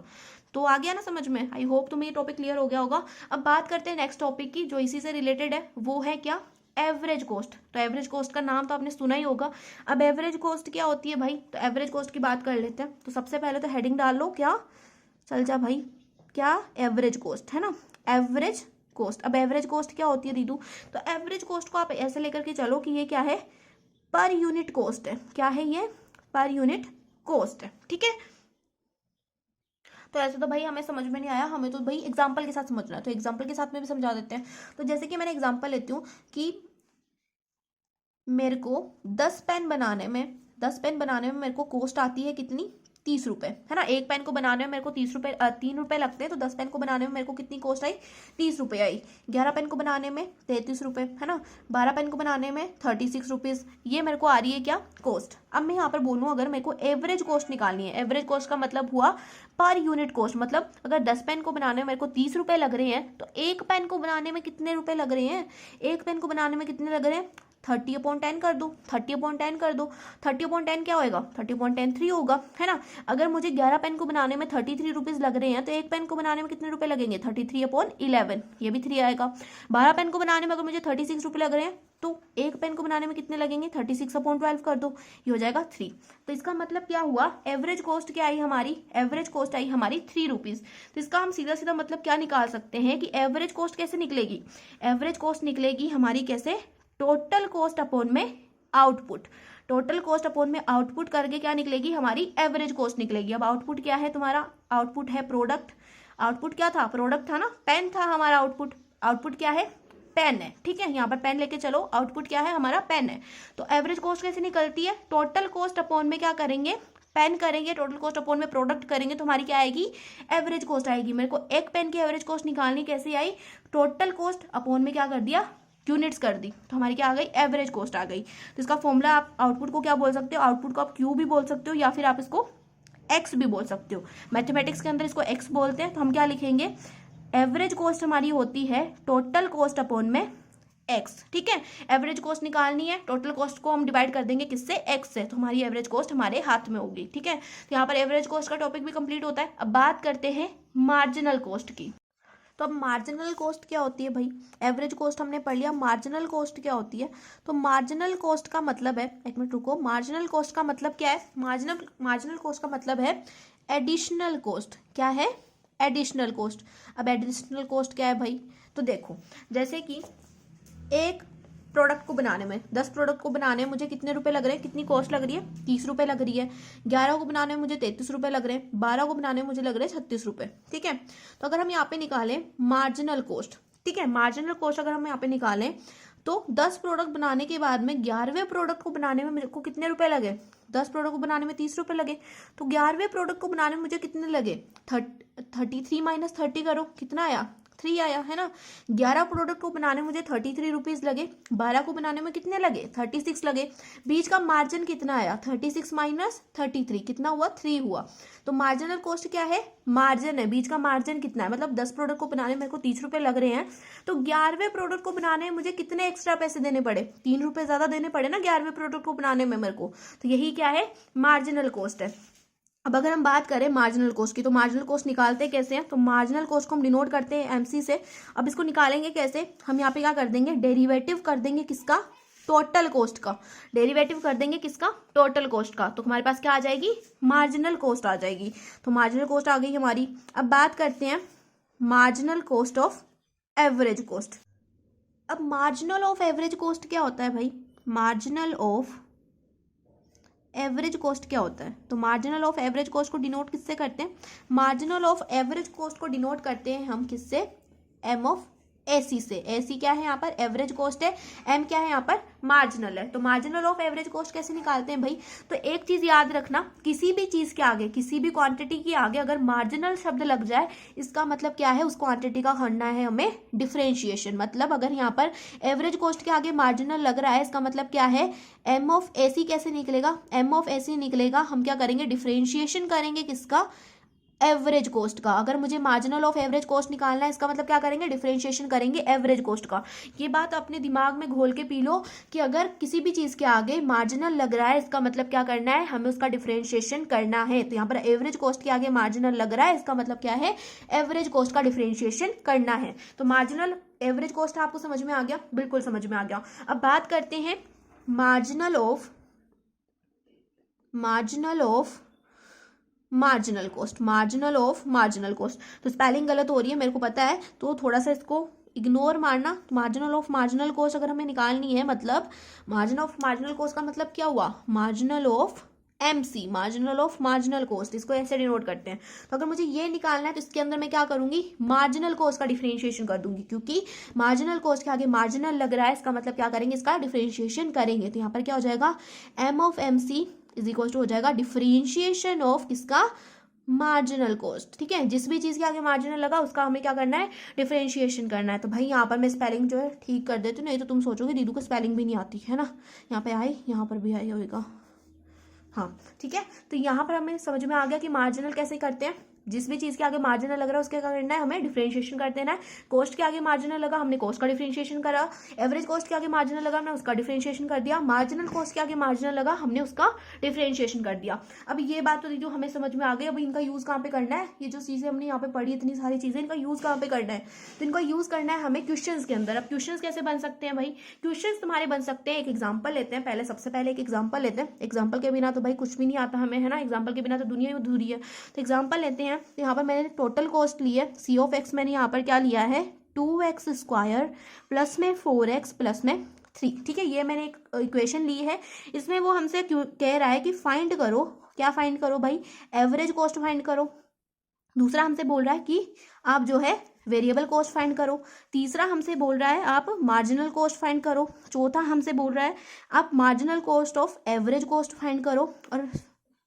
तो आ गया ना समझ में, आई होप तुम्हें ये टॉपिक क्लियर हो गया होगा। अब बात करते हैं नेक्स्ट टॉपिक की जो इसी से रिलेटेड है, वो है क्या, एवरेज कॉस्ट। तो एवरेज कॉस्ट का नाम तो आपने सुना ही होगा। अब एवरेज कॉस्ट क्या होती है भाई, तो एवरेज कॉस्ट की बात कर लेते हैं। तो सबसे पहले तो हेडिंग डाल लो, क्या चल जा भाई, क्या एवरेज कॉस्ट है ना, एवरेज कॉस्ट। अब एवरेज कॉस्ट क्या होती है दीदू, तो एवरेज कॉस्ट को आप ऐसे लेकर के चलो कि ये क्या है, पर यूनिट कॉस्ट है, क्या है ये, पर यूनिट कॉस्ट है, ठीक है। तो ऐसे तो भाई हमें समझ में नहीं आया, हमें तो भाई एग्जाम्पल के साथ समझना है, तो एग्जाम्पल के साथ में भी समझा देते हैं। तो जैसे कि मैंने एग्जाम्पल लेती हूँ कि मेरे को 10 पेन बनाने में, 10 पेन बनाने में मेरे को कॉस्ट आती है कितनी, 30 रुपये, है ना। एक पेन को बनाने में मेरे को 30 रुपये 3 रुपये लगते हैं, तो 10 पेन को बनाने में मेरे को कितनी कॉस्ट आई, 30 रुपये आई। 11 पेन को बनाने में 33 रुपये, है ना। 12 पेन को बनाने में 36 रुपीज़, ये मेरे को आ रही है क्या, कॉस्ट। अब मैं यहाँ पर बोलूँ अगर मेरे को एवरेज कॉस्ट निकालनी है, एवरेज कॉस्ट का मतलब हुआ पर यूनिट कॉस्ट, मतलब अगर 10 पेन को बनाने में मेरे को 30 रुपये लग रहे हैं तो एक पेन को बनाने में कितने रुपये लग रहे हैं, एक पेन को बनाने में कितने लग रहे हैं, 30/10 कर दो, 30/10 कर दो, 30/10 क्या होएगा, 30/10 3 होगा, है ना। अगर मुझे 11 पेन को बनाने में 33 रुपीज़ लग रहे हैं तो एक पेन को बनाने में कितने रुपए लगेंगे, 33/11, ये भी 3 आएगा। 12 पेन को बनाने में अगर मुझे 36 रुपये लग रहे हैं तो एक पेन को बनाने में कितने लगेंगे, 36/12 कर दो, ये हो जाएगा 3। तो इसका मतलब क्या हुआ, एवरेज कॉस्ट क्या आई हमारी, एवरेज कॉस्ट आई हमारी 3 रुपीज़। तो इसका हम सीधा सीधा मतलब क्या निकाल सकते हैं कि एवरेज कॉस्ट कैसे निकलेगी, एवरेज कॉस्ट निकलेगी हमारी कैसे, टोटल कॉस्ट अपॉन में आउटपुट, टोटल कॉस्ट अपॉन में आउटपुट करके क्या निकलेगी, हमारी एवरेज कॉस्ट निकलेगी। अब आउटपुट क्या है तुम्हारा, आउटपुट है प्रोडक्ट, आउटपुट क्या था, प्रोडक्ट था ना, पेन था हमारा आउटपुट, आउटपुट क्या है, पेन है, ठीक है, यहाँ पर पेन लेके चलो, आउटपुट क्या है हमारा, पेन है। तो एवरेज कॉस्ट कैसे निकलती है, टोटल कॉस्ट अपॉन में क्या करेंगे, पेन करेंगे, टोटल कॉस्ट अपॉन में प्रोडक्ट करेंगे, तो हमारी क्या आएगी, एवरेज कॉस्ट आएगी। मेरे को एक पेन की एवरेज कॉस्ट निकालनी, कैसे आई, टोटल कॉस्ट अपॉन में क्या कर दिया, यूनिट्स कर दी, तो हमारी क्या आ गई, एवरेज कॉस्ट आ गई। तो इसका फॉर्मूला, आप आउटपुट को क्या बोल सकते हो, आउटपुट को आप क्यू भी बोल सकते हो या फिर आप इसको एक्स भी बोल सकते हो। मैथमेटिक्स के अंदर इसको एक्स बोलते हैं, तो हम क्या लिखेंगे, एवरेज कॉस्ट हमारी होती है टोटल कॉस्ट अपॉन में एक्स, ठीक है। एवरेज कॉस्ट निकालनी है, टोटल कॉस्ट को हम डिवाइड कर देंगे किससे, एक्स से, तो हमारी एवरेज कॉस्ट हमारे हाथ में होगी, ठीक है। तो यहाँ पर एवरेज कॉस्ट का टॉपिक भी कंप्लीट होता है। अब बात करते हैं मार्जिनल कॉस्ट की। तो अब मार्जिनल कॉस्ट क्या होती है भाई, एवरेज कॉस्ट हमने पढ़ लिया, मार्जिनल कॉस्ट क्या होती है। तो मार्जिनल कॉस्ट का मतलब है, एक मिनट रुको, मार्जिनल कॉस्ट का मतलब क्या है, मार्जिनल कॉस्ट का मतलब है एडिशनल कॉस्ट। क्या है, एडिशनल कॉस्ट। अब एडिशनल कॉस्ट क्या है भाई, तो देखो, जैसे कि एक प्रोडक्ट को बनाने में, 10 प्रोडक्ट को बनाने में मुझे कितने रुपए लग रहे हैं, कितनी कॉस्ट लग रही है, 30 रुपए लग रही है। 11 को बनाने में मुझे 33 रुपए लग रहे हैं। 12 को बनाने में मुझे लग रहे हैं 36 रुपए, ठीक है। तो अगर हम यहाँ पे निकालें मार्जिनल कॉस्ट, ठीक है, मार्जिनल कॉस्ट अगर हम यहाँ पे निकालें तो 10 प्रोडक्ट बनाने के बाद में 11वें प्रोडक्ट को बनाने में मेरे को कितने रुपए लगे, 10 प्रोडक्ट को बनाने में 30 रुपए लगे, तो 11वें प्रोडक्ट को बनाने में मुझे कितने लगे, 33 माइनस 30 करो, कितना आया, 3 आया, है ना। 11 प्रोडक्ट को बनाने में मुझे 33 रुपीज लगे, 12 को बनाने में कितने लगे, 36 लगे। बीच का मार्जिन कितना आया, 36 माइनस 33 कितना हुआ, 3 हुआ। तो मार्जिनल कॉस्ट क्या है, मार्जिन है, बीच का मार्जिन कितना है, मतलब 10 प्रोडक्ट को बनाने में मेरे को 30 रुपए लग रहे हैं, तो 11वें प्रोडक्ट को बनाने में मुझे कितने एक्स्ट्रा पैसे देने पड़े, 3 रुपए ज्यादा देने पड़े ना 11वें प्रोडक्ट को बनाने में मेरे को। तो यही क्या है, मार्जिनल कॉस्ट है। अब अगर हम बात करें मार्जिनल कॉस्ट की, तो मार्जिनल कॉस्ट निकालते कैसे हैं, तो मार्जिनल कॉस्ट को हम डिनोट करते हैं एमसी से। अब इसको निकालेंगे कैसे, हम यहाँ पे क्या कर देंगे, डेरिवेटिव कर देंगे किसका, टोटल कॉस्ट का, डेरिवेटिव कर देंगे किसका, टोटल कॉस्ट का। तो हमारे पास क्या आ जाएगी, मार्जिनल कॉस्ट आ जाएगी। तो मार्जिनल कॉस्ट आ गई हमारी। अब बात करते हैं marginal cost of average cost. अब मार्जिनल ऑफ एवरेज कॉस्ट क्या होता है भाई, मार्जिनल ऑफ एवरेज कॉस्ट क्या होता है, तो मार्जिनल ऑफ एवरेज कॉस्ट को डिनोट किससे करते हैं, मार्जिनल ऑफ एवरेज कॉस्ट को डिनोट करते हैं हम किससे, एम ऑफ एसी से। एसी क्या है यहाँ पर, एवरेज कॉस्ट है, एम क्या है यहाँ पर, मार्जिनल है। तो मार्जिनल ऑफ एवरेज कॉस्ट कैसे निकालते हैं भाई, तो एक चीज याद रखना, किसी भी चीज के आगे, किसी भी क्वांटिटी के आगे अगर मार्जिनल शब्द लग जाए, इसका मतलब क्या है, उस क्वांटिटी का करना है हमें डिफरेंशिएशन। मतलब अगर यहाँ पर एवरेज कॉस्ट के आगे मार्जिनल लग रहा है, इसका मतलब क्या है, एम ऑफ एसी कैसे निकलेगा, एम ऑफ एसी निकलेगा, हम क्या करेंगे, डिफरेंशिएशन करेंगे किसका, एवरेज कॉस्ट का। अगर मुझे मार्जिनल ऑफ एवरेज कॉस्ट निकालना है, इसका मतलब क्या करेंगे, डिफरेंशिएशन करेंगे एवरेज कॉस्ट का। ये बात अपने दिमाग में घोल के पी लो कि अगर किसी भी चीज के आगे मार्जिनल लग रहा है, इसका मतलब क्या करना है, हमें उसका डिफरेंशिएशन करना है। तो यहाँ पर एवरेज कॉस्ट के आगे मार्जिनल लग रहा है, इसका मतलब क्या है, एवरेज कॉस्ट का डिफरेंशिएशन करना है। तो मार्जिनल एवरेज कॉस्ट आपको समझ में आ गया, बिल्कुल समझ में आ गया। अब बात करते हैं marginal of marginal cost, marginal of marginal cost. तो स्पेलिंग गलत हो रही है मेरे को पता है, तो थोड़ा सा इसको इग्नोर मारना। मार्जिनल ऑफ मार्जिनल कॉस्ट अगर हमें निकालनी है, मतलब मार्जिन ऑफ मार्जिनल कॉस्ट का मतलब क्या हुआ, marginal of MC, marginal of marginal cost, इसको ऐसे डिनोट करते हैं। तो अगर मुझे ये निकालना है, तो इसके अंदर मैं क्या करूंगी, मार्जिनल कॉस्ट का डिफरेंशिएशन कर दूंगी, क्योंकि मार्जिनल कॉस्ट के आगे मार्जिनल लग रहा है, इसका मतलब क्या करेंगे, इसका डिफरेंशिएशन करेंगे। तो यहाँ पर क्या हो जाएगा, M of MC is equal to हो जाएगा डिफरेंशिएशन ऑफ किसका, मार्जिनल कॉस्ट। ठीक है, जिस भी चीज के आगे मार्जिनल लगा उसका हमें क्या करना है, डिफरेंशिएशन करना है। तो भाई यहाँ पर मैं स्पेलिंग जो है ठीक कर देती हूँ, नहीं तो तुम सोचोगे दीदू को स्पेलिंग भी नहीं आती है ना। यहाँ पे आई, यहाँ पर भी आई होगा, हाँ ठीक है। तो यहाँ पर हमें समझ में आ गया कि मार्जिनल कैसे करते हैं, जिस भी चीज के आगे मार्जिनल लग रहा है उसके क्या करना है, हमें डिफरेंशिएशन कर देना है। कॉस्ट के आगे मार्जिनल लगा, हमने कॉस्ट का डिफरेंशिएशन करा। एवरेज कॉस्ट के आगे मार्जिनल लगा, हमने उसका डिफरेंशिएशन कर दिया। मार्जिनल कॉस्ट के आगे मार्जिनल लगा, हमने उसका डिफरेंशिएशन कर दिया। अब ये बात तो दीदी हमें समझ में आ गई। अब इनका यूज कहाँ पे करना है, ये जो चीजें हमने यहाँ पे पढ़ी, इतनी सारी चीजें, इनका यूज कहाँ पे करना है, तो इनका यूज करना है हमें क्वेश्चंस के अंदर। अब क्वेश्चंस कैसे बन सकते हैं भाई, क्वेश्चंस तुम्हारे बन सकते हैं, एक एग्जांपल लेते हैं पहले, सबसे पहले एक एग्जांपल लेते हैं। एग्जांपल के बिना तो भाई कुछ भी नहीं आता हमें, है ना, एग्जांपल के बिना तो दुनिया ही अधूरी है। तो एग्जांपल लेते हैं, तो यहाँ पर मैंने टोटल कॉस्ट ली है, सी ऑफ एक्स मैंने यहाँ पर क्या लिया है, 2x स्क्वायर प्लस में 4x प्लस में 3। ठीक है, ये मैंने एक इक्वेशन ली है। इसमें वो हमसे कह रहा है कि फाइंड करो, क्या फाइंड करो भाई, एवरेज कॉस्ट फाइंड करो। दूसरा हमसे बोल रहा है कि आप जो है वेरिएबल कॉस्ट फाइंड करो। तीसरा हमसे बोल रहा है आप मार्जिनल कॉस्ट फाइंड करो। चौथा हमसे बोल रहा है आप marginal cost of average cost find करो। और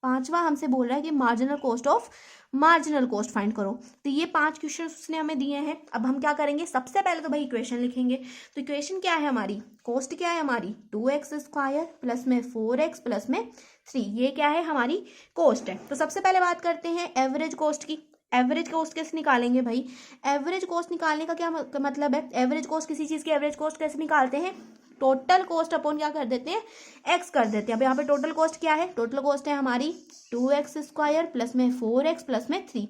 पांचवा हमसे बोल रहा है कि marginal cost of marginal cost find करो। तो ये 5 क्वेश्चन उसने हमें दिए हैं। अब हम क्या करेंगे, सबसे पहले तो भाई इक्वेशन लिखेंगे। तो इक्वेशन क्या है हमारी, कॉस्ट क्या है हमारी 2x² प्लस में 4x प्लस में 3, ये क्या है हमारी कॉस्ट है। तो सबसे पहले बात करते हैं एवरेज कॉस्ट की। एवरेज कॉस्ट कैसे निकालेंगे भाई, एवरेज कॉस्ट निकालने का क्या मतलब है, एवरेज कॉस्ट किसी चीज़ की एवरेज कॉस्ट कैसे निकालते हैं, टोटल कॉस्ट अपॉन क्या कर देते हैं, एक्स कर देते हैं। अब यहाँ पे टोटल कॉस्ट क्या है, टोटल कॉस्ट है हमारी 2x² प्लस में 4x प्लस में 3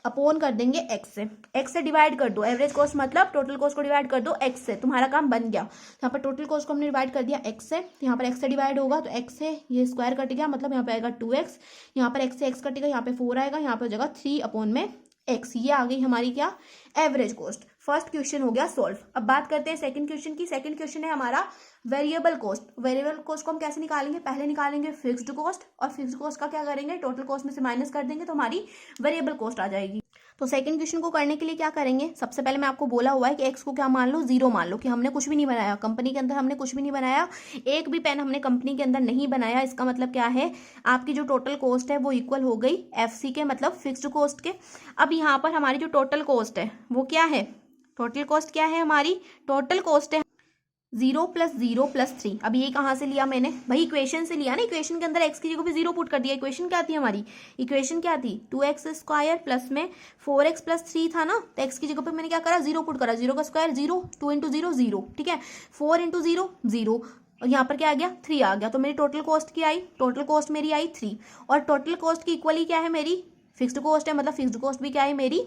अपॉन कर देंगे एक्स से डिवाइड कर दो। एवरेज कॉस्ट मतलब टोटल कॉस्ट को डिवाइड कर दो एक्स से, तुम्हारा काम बन गया। यहाँ पर टोटल कॉस्ट को हमने डिवाइड कर दिया एक्स से, यहाँ पर एक्स से डिवाइड होगा तो एक्स से ये स्क्वायर कट गया, मतलब यहाँ पे आएगा 2x, यहाँ पर एक्स से एक्स कटेगा, यहाँ पे 4 आएगा, यहाँ पे हो जाएगा 3 अपॉन में एक्स। ये आ गई हमारी क्या, एवरेज कॉस्ट। फर्स्ट क्वेश्चन हो गया सॉल्व। अब बात करते हैं सेकंड क्वेश्चन की। सेकंड क्वेश्चन है हमारा वेरिएबल कॉस्ट। वेरिएबल कॉस्ट को हम कैसे निकालेंगे, पहले निकालेंगे फिक्स्ड कॉस्ट, और फिक्स्ड कॉस्ट का क्या करेंगे, टोटल कॉस्ट में से माइनस कर देंगे तो हमारी वेरिएबल कॉस्ट आ जाएगी। तो सेकंड क्वेश्चन को करने के लिए क्या करेंगे, सबसे पहले मैं आपको बोला हुआ है कि एक्स को क्या मान लो, 0 मान लो, कि हमने कुछ भी नहीं बनाया कंपनी के अंदर, हमने कुछ भी नहीं बनाया, एक भी पेन हमने कंपनी के अंदर नहीं बनाया। इसका मतलब क्या है, आपकी जो टोटल कॉस्ट है वो इक्वल हो गई FC के, मतलब फिक्स्ड कॉस्ट के। अब यहाँ पर हमारी जो टोटल कॉस्ट है वो क्या है, टोटल कॉस्ट क्या है हमारी, टोटल कॉस्ट है 0 + 0 + 3। अब ये कहाँ से लिया मैंने भाई, इक्वेशन से लिया ना। इक्वेशन के अंदर एक्स की जगह पे 0 पुट कर दिया। इक्वेशन क्या थी हमारी, इक्वेशन क्या थी 2x² प्लस में 4x प्लस 3 था ना, तो एक्स की जगह पे मैंने क्या करा, 0 पुट करा। 0 का स्क्वायर 0, 2 × 0 0, ठीक है, 4 × 0 0, और यहाँ पर क्या आ गया 3 आ गया। तो मेरी टोटल कॉस्ट की आई, टोटल कॉस्ट मेरी आई 3, और टोटल कॉस्ट की इक्वली क्या है मेरी, फिक्स्ड कॉस्ट है, मतलब फिक्स्ड कॉस्ट भी क्या है मेरी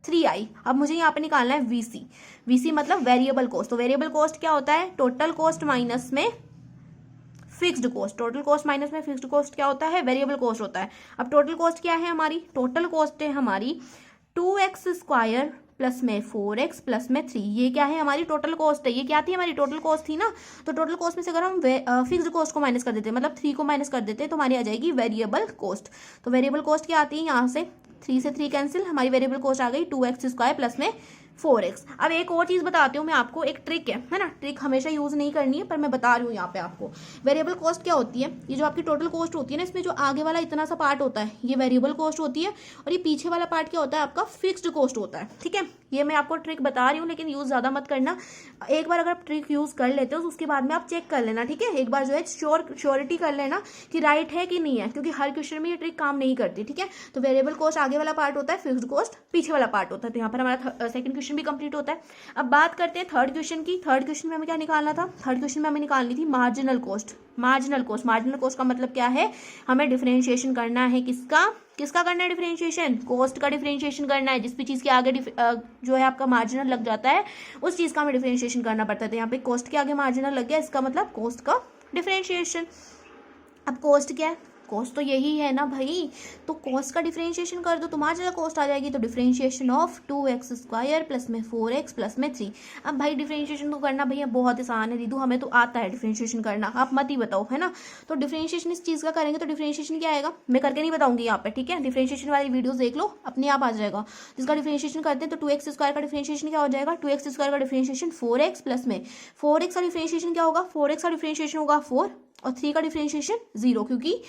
3 आई। अब मुझे यहाँ पे निकालना है VC मतलब वेरिएबल कॉस्ट। तो वेरिएबल कॉस्ट क्या होता है, टोटल कॉस्ट माइनस में fixed cost. Total cost minus में फिक्स्ड कॉस्ट क्या होता है, वेरिएबल कॉस्ट होता है। अब टोटल कॉस्ट क्या है हमारी, टोटल कॉस्ट है हमारी 2x² प्लस में 4x प्लस में 3, ये क्या है हमारी टोटल कॉस्ट है। ये क्या थी हमारी टोटल कॉस्ट थी ना, तो टोटल कॉस्ट में से अगर हम फिक्स्ड कॉस्ट को माइनस कर देते हैं, मतलब 3 को माइनस कर देते हैं, तो हमारी आ जाएगी वेरिएबल कॉस्ट। तो वेरिएबल कॉस्ट क्या आती है, यहाँ से 3 से 3 कैंसिल, हमारी वेरिएबल कॉस्ट आ गई 2x² प्लस में 4x। अब एक और चीज़ बताती हूँ मैं आपको, एक ट्रिक है ना, ट्रिक हमेशा यूज़ नहीं करनी है पर मैं बता रही हूँ यहाँ पे आपको। वेरिएबल कॉस्ट क्या होती है, ये जो आपकी टोटल कॉस्ट होती है ना, इसमें जो आगे वाला इतना सा पार्ट होता है ये वेरिएबल कॉस्ट होती है, और ये पीछे वाला पार्ट क्या होता है आपका, फिक्स्ड कॉस्ट होता है। ठीक है, ये मैं आपको ट्रिक बता रही हूँ, लेकिन यूज़ ज़्यादा मत करना। एक बार अगर आप ट्रिक यूज़ कर लेते हो तो उसके बाद में आप चेक कर लेना, ठीक है, एक बार जो है श्योरिटी कर लेना कि राइट है कि नहीं है, क्योंकि हर क्वेश्चन में ये ट्रिक काम नहीं करती। ठीक है, तो वेरिएबल कॉस्ट आगे वाला पार्ट होता है, फिक्स्ड कॉस्ट पीछे वाला पार्ट होता है। तो यहाँ पर हमारा सेकंड क्वेश्चन भी कंप्लीट होता है। अब बात करते हैं थर्ड क्वेश्चन की। थर्ड क्वेश्चन में हमें क्या निकालना था, थर्ड क्वेश्चन में हमें निकालनी थी marginal cost. Marginal cost, marginal cost का मतलब क्या है, हमें डिफरेंशिएशन करना है, किसका करना है डिफरेंशिएशन, कॉस्ट का डिफरेंशिएशन करना है। जिस भी चीज़ के आगे जो है आपका मार्जिनल लग जाता है उस चीज़ का हमें डिफरेंशिएशन करना पड़ता है। तो यहाँ पे कॉस्ट के आगे मार्जिनल लग गया, इसका मतलब कॉस्ट का डिफरेंशिएशन। अब कॉस्ट क्या है, कॉस्ट तो यही है ना भाई, तो कॉस्ट का डिफरेंशिएशन कर दो तो मार्जिनल कॉस्ट आ जाएगी। तो डिफरेंशिएशन ऑफ 2x² प्लस में 4x प्लस में 3। अब भाई डिफरेंशिएशन तो करना भैया बहुत आसान है दीदू, हमें तो आता है डिफरेंशिएशन करना, आप मत ही बताओ, है ना। तो डिफरेंशिएशन इस चीज़ का करेंगे तो डिफरेंशिएशन क्या आएगा, मैं करके नहीं बताऊंगी यहाँ पे, ठीक है, डिफरेंशिएशन वाली वीडियोस देख लो, अपने आप आ जाएगा। जिसका डिफरेंशिएशन करते हैं तो 2x² का डिफरेंशिएशन क्या हो जाएगा, 2x² का डिफरेंशिएशन 4x प्लस में 4x का डिफरेंशिएशन क्या होगा, 4x का डिफरेंशिएशन होगा 4, और 3 का डिफरेंशिएशन 0, क्योंकि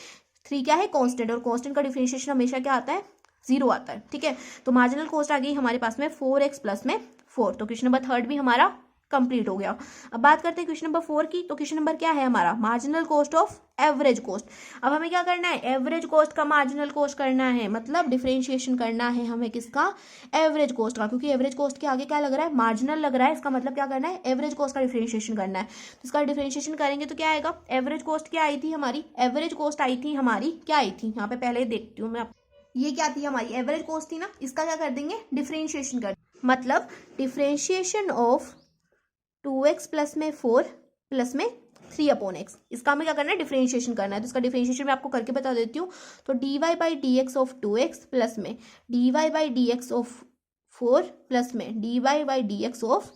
3 क्या है कांस्टेंट, और कांस्टेंट का डिफरेंशिएशन हमेशा क्या आता है, 0 आता है। ठीक है, तो मार्जिनल कॉस्ट आ गई हमारे पास में 4x प्लस में 4। तो क्वेश्चन नंबर थर्ड भी हमारा कंप्लीट हो गया। अब बात करते हैं क्वेश्चन नंबर 4 की। तो क्वेश्चन नंबर क्या है हमारा, marginal cost of average cost. अब हमें क्या करना है, एवरेज कॉस्ट का मार्जिनल कॉस्ट करना है, मतलब डिफरेंशिएशन करना है हमें किसका, एवरेज कॉस्ट का, क्योंकि एवरेज कॉस्ट के आगे क्या लग रहा है, मार्जिनल लग रहा है। इसका मतलब क्या करना है, एवरेज कॉस्ट का डिफरेंशिएशन करना है। तो इसका डिफरेंशिएशन करेंगे तो क्या आएगा, एवरेज कॉस्ट क्या आई थी हमारी, एवरेज कॉस्ट आई थी हमारी, क्या आई थी यहाँ पे पहले देखती हूँ मैं, ये क्या थी हमारी एवरेज कॉस्ट थी ना, इसका क्या कर देंगे डिफरेंशिएशन कर, मतलब डिफरेंशिएशन ऑफ 2x प्लस में 4 प्लस में 3/x, इसका हमें क्या करना है, डिफरेंशिएशन करना है। तो इसका डिफरेंशिएशन मैं आपको करके बता देती हूँ। तो dy/dx ऑफ 2x प्लस में dy/dx ऑफ 4 प्लस में dy/dx ऑफ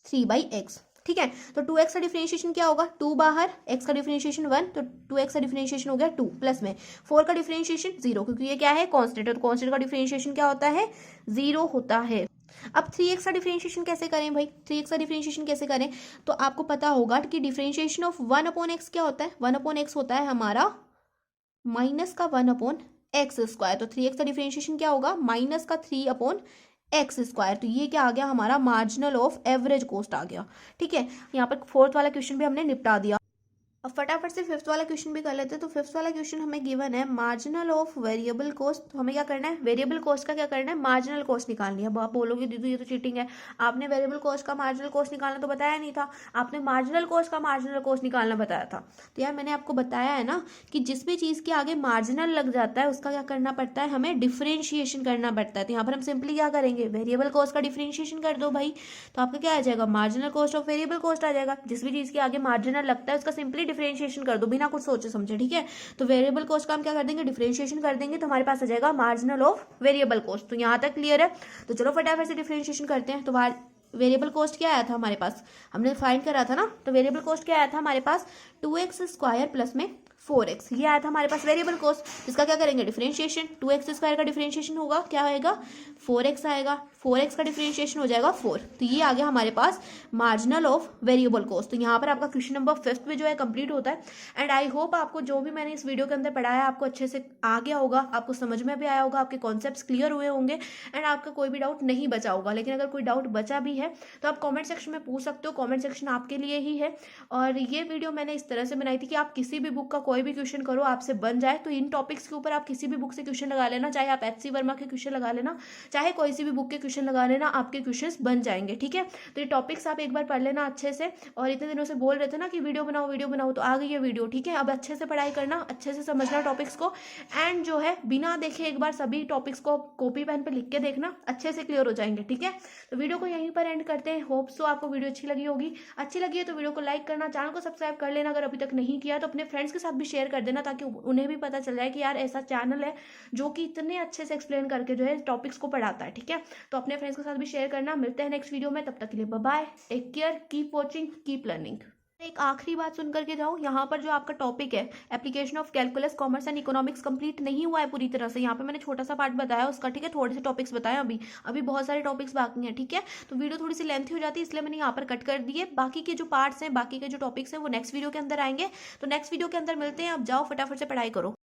3/x। ठीक है, तो 2x का डिफरेंशिएशन क्या होगा, 2 बाहर, x का डिफरेंशिएशन 1, तो 2x का डिफरेंशिएशन हो गया 2 प्लस में 4 का डिफरेंशिएशन 0, क्योंकि ये क्या है कांस्टेंट, और कांस्टेंट का डिफरेंशिएशन क्या होता है, 0 होता है। अब 3x का डिफरेंशिएशन कैसे करें भाई, 3x का डिफरेंशिएशन कैसे करें, तो आपको पता होगा कि डिफरेंशिएशन ऑफ 1/x क्या होता है, 1/x होता है हमारा माइनस का 1/x²। तो 3x का डिफरेंशिएशन क्या होगा, माइनस का 3/x²। तो ये क्या आ गया हमारा, मार्जिनल ऑफ एवरेज कॉस्ट आ गया। ठीक है, यहाँ पर फोर्थ वाला क्वेश्चन भी हमने निपटा दिया। अब फटाफट से फिफ्थ वाला क्वेश्चन भी कर लेते हैं। तो फिफ्थ वाला क्वेश्चन हमें गिवन है मार्जिनल ऑफ वेरिएबल कॉस्ट। तो हमें क्या करना है, वेरिएबल कॉस्ट का क्या करना है, मार्जिनल कॉस्ट निकालनी है। अब आप बोलोगे दीदी ये तो चीटिंग है, आपने वेरिएबल कॉस्ट का मार्जिनल कॉस्ट निकालना तो बताया नहीं था, आपने मार्जिनल कॉस्ट का मार्जिनल कॉस्ट निकालना बताया था। तो यार मैंने आपको बताया है ना कि जिस भी चीज़ के आगे मार्जिनल लग जाता है उसका क्या करना पड़ता है, हमें डिफ्रेंशिएशन करना पड़ता है। तो यहाँ पर हम सिंपली क्या करेंगे, वेरिएबल कॉस्ट का डिफ्रेंशिएशन कर दो भाई, तो आपका क्या आ जाएगा, marginal cost of variable cost आ जाएगा। जिस भी चीज़ के आगे मार्जिनल लगता है उसका सिंपली डिफ्रेंशिएशन कर दो बिना कुछ सोचे समझे। ठीक है, तो वेरिएबल कॉस्ट का हम क्या कर देंगे, डिफरेंशिएशन कर देंगे, तो हमारे पास आ जाएगा मार्जिनल ऑफ वेरिएबल कॉस्ट। तो यहाँ तक क्लियर है। तो चलो फटाफट से डिफरेंशिएशन करते हैं। तो वेरिएबल कॉस्ट क्या आया था हमारे पास, हमने फाइंड करा था ना। तो वेरिएबल कॉस्ट क्या आया था हमारे पास, 2x² प्लस में 4x, ये आया था हमारे पास वेरिएबल कॉस्ट। इसका क्या करेंगे, डिफरेंशिएशन, 2x² का डिफरेंशिएशन होगा, क्या आएगा, 4x आएगा, 4x का डिफरेंशिएशन हो जाएगा 4। तो ये आ गया हमारे पास मार्जिनल ऑफ वेरिएबल कॉस्ट। तो यहाँ पर आपका क्वेश्चन नंबर 5 में जो है कंप्लीट होता है। एंड आई होप आपको जो भी मैंने इस वीडियो के अंदर पढ़ाया आपको अच्छे से आ गया होगा, आपको समझ में भी आया होगा, आपके कॉन्सेप्ट्स क्लियर हुए होंगे एंड आपका कोई भी डाउट नहीं बचा होगा। लेकिन अगर कोई डाउट बचा भी है तो आप कॉमेंट सेक्शन में पूछ सकते हो, कॉमेंट सेक्शन आपके लिए ही है। और ये वीडियो मैंने इस तरह से बनाई थी कि आप किसी भी बुक का कोई भी क्वेश्चन करो आपसे बन जाए। तो इन टॉपिक्स के ऊपर आप किसी भी बुक से क्वेश्चन लगा लेना, चाहे आप HC वर्मा के क्वेश्चन लगा लेना, चाहे कोई सी भी बुक के क्वेश्चन लगा लेना, आपके क्वेश्चंस बन जाएंगे। ठीक है, तो ये टॉपिक्स आप एक बार पढ़ लेना अच्छे से। और इतने दिनों से बोल रहे थे ना कि वीडियो बनाओ, तो आ गई है वीडियो। ठीक है, अब अच्छे से पढ़ाई करना, अच्छे से समझना टॉपिक्स को, एंड जो है बिना देखे एक बार सभी टॉपिक्स को कॉपी पेन पे लिख के देखना, अच्छे से क्लियर हो जाएंगे। ठीक है, तो वीडियो को यहीं पर एंड करते हैं। होप सो आपको वीडियो अच्छी लगी होगी। अच्छी लगी है तो वीडियो को लाइक करना, चैनल को सब्सक्राइब कर लेना अगर अभी तक नहीं किया, तो अपने फ्रेंड्स के साथ भी शेयर कर देना ताकि उन्हें भी पता चल जाए कि यार ऐसा चैनल है जो कि इतने अच्छे से एक्सप्लेन करके जो है टॉपिक्स को पढ़ाता है। ठीक है, तो अपने फ्रेंड्स के साथ भी शेयर करना। मिलते हैं नेक्स्ट वीडियो में, तब तक के लिए bye bye, take care, keep watching, keep learning. एक आखिरी बात सुन करके जाओ, यहाँ पर जो आपका टॉपिक है application of calculus commerce and economics complete नहीं हुआ है पूरी तरह से। यहाँ पे मैंने छोटा सा पार्ट बताया उसका। ठीक है, थोड़े से टॉपिक्स बताए, अभी बहुत सारे टॉपिक्स बाकी हैं। ठीक है, तो वीडियो थोड़ी सी लेंथी हो जाती है इसलिए मैंने यहाँ पर कट कर दिए। बाकी के जो पार्ट्स हैं, बाकी के जो टॉपिक्स हैं वो नेक्स्ट वीडियो के अंदर आएंगे। तो नेक्स्ट वीडियो के अंदर मिलते हैं। अब जाओ फटाफट से पढ़ाई करो।